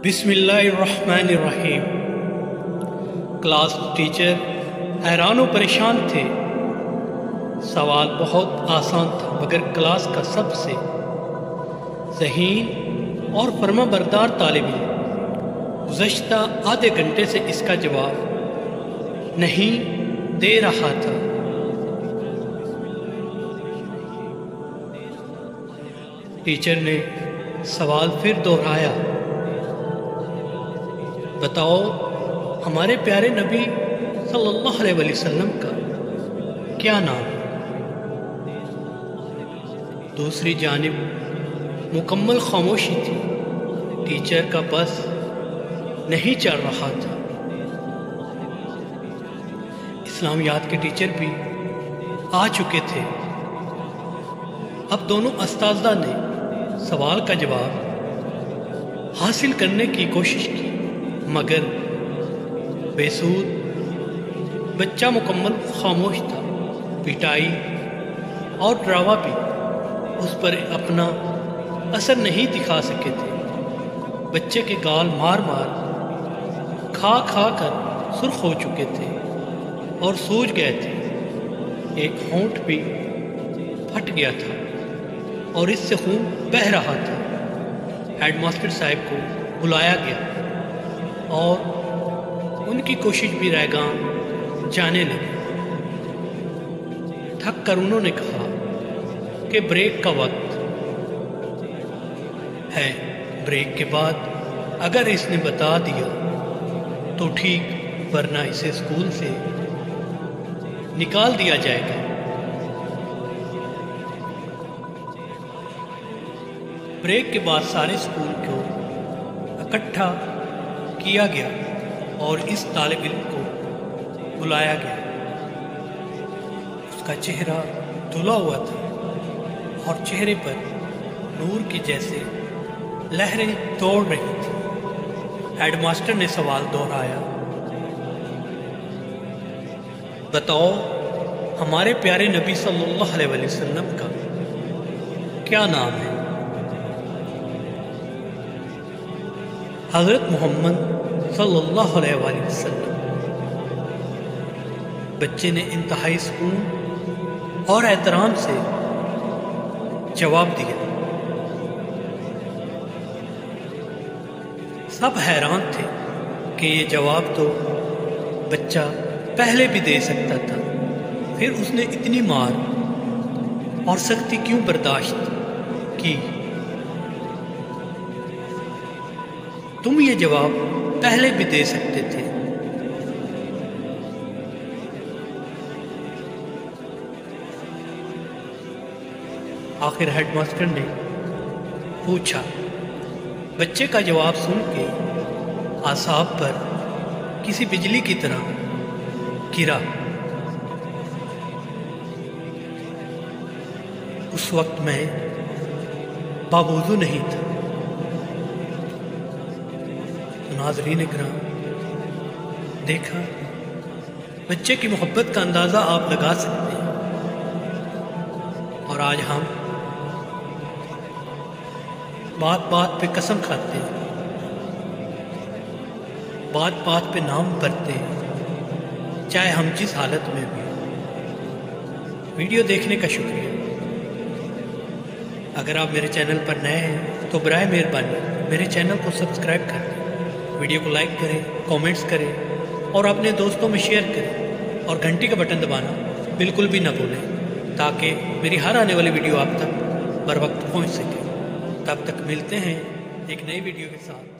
بسم اللہ الرحمن الرحیم۔ کلاس ٹیچر حیران و پریشان تھے۔ سوال بہت آسان تھا مگر کلاس کا سب سے ذہین اور فرما بردار طالب علم گزشتہ آدھے گھنٹے سے اس کا جواب نہیں دے رہا تھا۔ ٹیچر نے سوال پھر دہرایا، بتاؤ ہمارے پیارے نبی صلی اللہ علیہ وسلم کا کیا نام؟ دوسری جانب مکمل خاموشی تھی۔ ٹیچر کا بس نہیں چل رہا تھا۔ اسلامیات کے ٹیچر بھی آ چکے تھے۔ اب دونوں اساتذہ نے سوال کا جواب حاصل کرنے کی کوشش کی مگر بے سود۔ بچہ مکمل خاموش تھا۔ پٹائی اور ڈراوا بھی اس پر اپنا اثر نہیں دکھا سکے تھے۔ بچے کے گال مار مار کھا کھا کر سرخ ہو چکے تھے اور سوج گئے تھے۔ ایک ہونٹ بھی پھٹ گیا تھا اور اس سے خون بہہ رہا تھا۔ ہیڈ ماسٹر صاحب کو بلایا گیا اور ان کی کوشش بھی رائگاں جانے لگی۔ تھک کر انہوں نے کہا کہ بریک کا وقت ہے، بریک کے بعد اگر اس نے بتا دیا تو ٹھیک، ورنہ اسے اسکول سے نکال دیا جائے گا۔ بریک کے بعد سارے اسکول کو اکٹھا کیا گیا اور اس طالب علم کو بلایا گیا۔ اس کا چہرہ دھلا ہوا تھا اور چہرے پر نور کی جیسے لہریں دوڑ رہی تھیں۔ ہیڈ ماسٹر نے سوال دہرایا، بتاؤ ہمارے پیارے نبی صلی اللہ علیہ وسلم کا کیا نام ہے؟ حضرت محمد صلی اللہ علیہ وآلہ وسلم۔ بچے نے انتہائی سکون اور احترام سے جواب دیا۔ سب حیران تھے کہ یہ جواب تو بچہ پہلے بھی دے سکتا تھا، پھر اس نے اتنی مار اور سختی کیوں برداشت کی؟ تم یہ جواب پہلے بھی دے سکتے تھے۔ آخر ہیڈ ماسٹر نے پوچھا۔ بچے کا جواب سن کے اعصاب پر کسی بجلی کی طرح گرا۔ اس وقت میں باوضو نہیں تھا۔ ناظرین کرام، دیکھا، بچے کی محبت کا اندازہ آپ لگا سکتے ہیں۔ اور آج ہم بات بات پہ قسم کھاتے ہیں، بات بات پہ نام پڑھتے ہیں، چاہے ہم جس حالت میں بھی ہوں۔ ویڈیو دیکھنے کا شکریہ۔ اگر آپ میرے چینل پر نئے ہیں تو برائے مہربانی میرے چینل کو سبسکرائب کر دیں، ویڈیو کو لائک کریں، کامنٹس کریں اور اپنے دوستوں میں شیئر کریں، اور گھنٹی کا بٹن دبانا بالکل بھی نہ بھولیں تاکہ میری ہر آنے والی ویڈیو آپ تک بر وقت پہنچ سکے۔ تب تک ملتے ہیں ایک نئی ویڈیو کے ساتھ۔